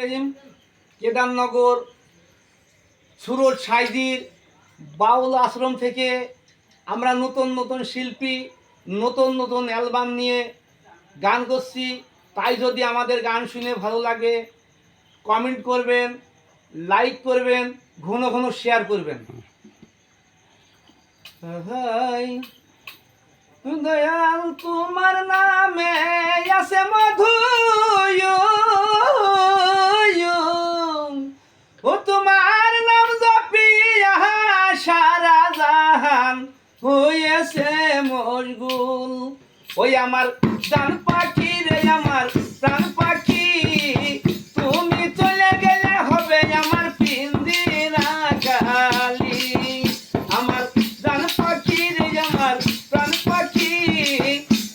রহিম কেদারনগর সুরট সাইজির বাউল আশ্রম থেকে আমরা নতুন নতুন শিল্পী নতুন নতুন অ্যালবাম নিয়ে গান করছি। তাই যদি আমাদের গান শুনে ভালো লাগে কমেন্ট করবেন, লাইক করবেন, ঘন ঘন শেয়ার করবেন। দয়াল তোমার নামে আছে মধু, ও তোমার নাম জপিয়া সারা জাহান হয়েছে মশগুল। ওই আমার জান পাখি রে, আমার প্রাণ পাখি, তুমি চলে গেলে হবে আমার পিঞ্জিরা খালি। আমার জান পাখি রে, আমার প্রাণ পাখি,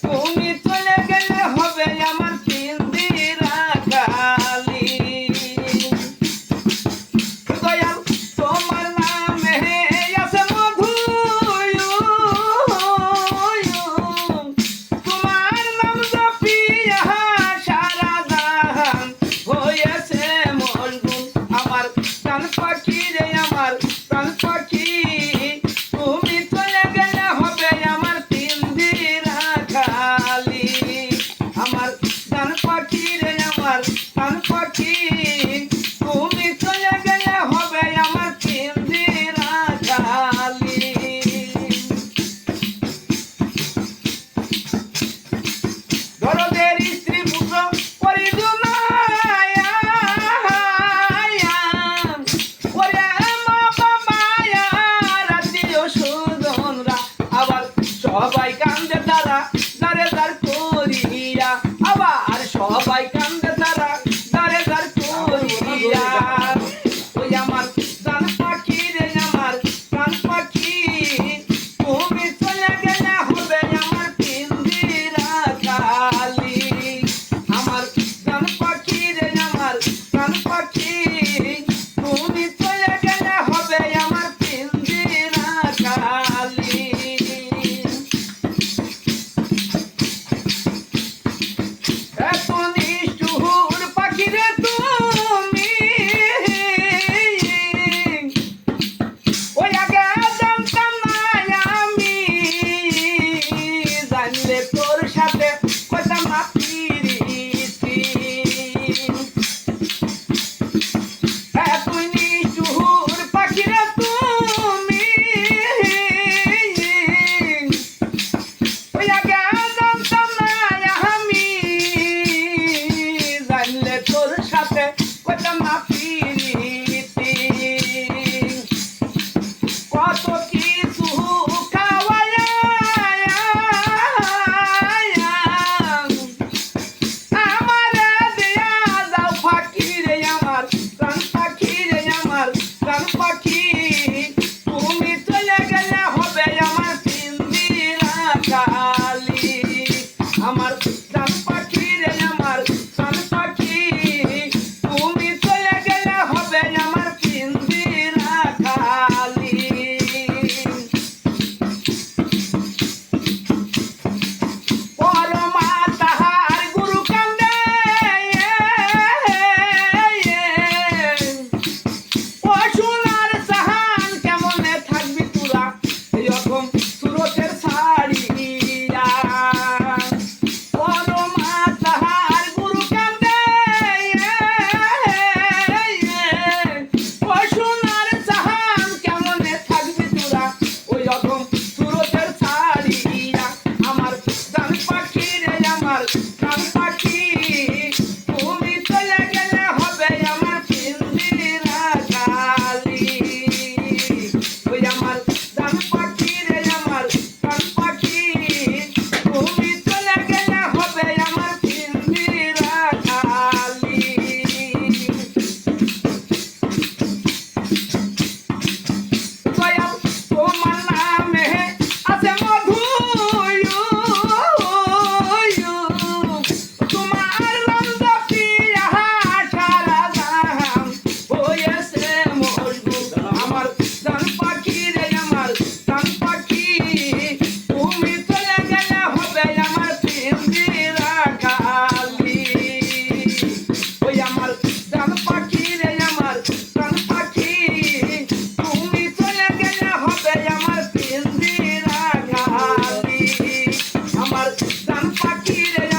তুমি চলে গেলে হবে আমার পিঞ্জিরা খালি। দয়াল তোমার নামে আছে মধু, তোমার নাম জপিয়া সারা জাহান হয়েছে মশগুল। আমার প্রাণ পাখি রে, আমার প্রাণ পাখি, তুমি চলে গেলে হবে আমার পিঞ্জিরা খালি। আমার প্রাণ পাখি রে, আমার প্রাণ পাখি, তুমি চলে গেলে হবে আমার পিঞ্জিরা খালি। দরদের স্ত্রী পুত্র পরিজনায়া, ওরে মা বাবায়া, আত্মীয় স্বজনরা আবার সবাই কান্দে তারা দারে দার করিয়া, আবার সবাই কান্দে তারা দারে দার করিয়া। ওই আমার জান পাখি রে, আমার প্রাণ পাখি, তুমি চলে গেলে হবে আমার পিঞ্জিরা খালি। আমার জান পাখি রে, আমার প্রাণ পাখি, তুমি চলে গেলে হবে আমার পিঞ্জিরা খালি। এত নিষ্ঠুর পাখি রে তুমি, ওই আগে জানতাম না আমি, জানলে তোর সাথে কইতাম না পিরিতি। এত নিষ্ঠুর পাখি রে তুমি, ওই আগে জানতাম না আমি, জানলে তোর সাথে কইতাম না পিরিতি। কত কিছু খাওয়ায়া আমারে দিয়া যাও পাখি রে, আমার প্রাণ পাখি রে, আমার প্রাণ পাখি, তুমি চলে গেলে হবে আমার পিঞ্জিরা খালি। আমার প্রাণ পাখি রে, আমার প্রাণ পাখি, তুমি চলে গেলে পাখি রে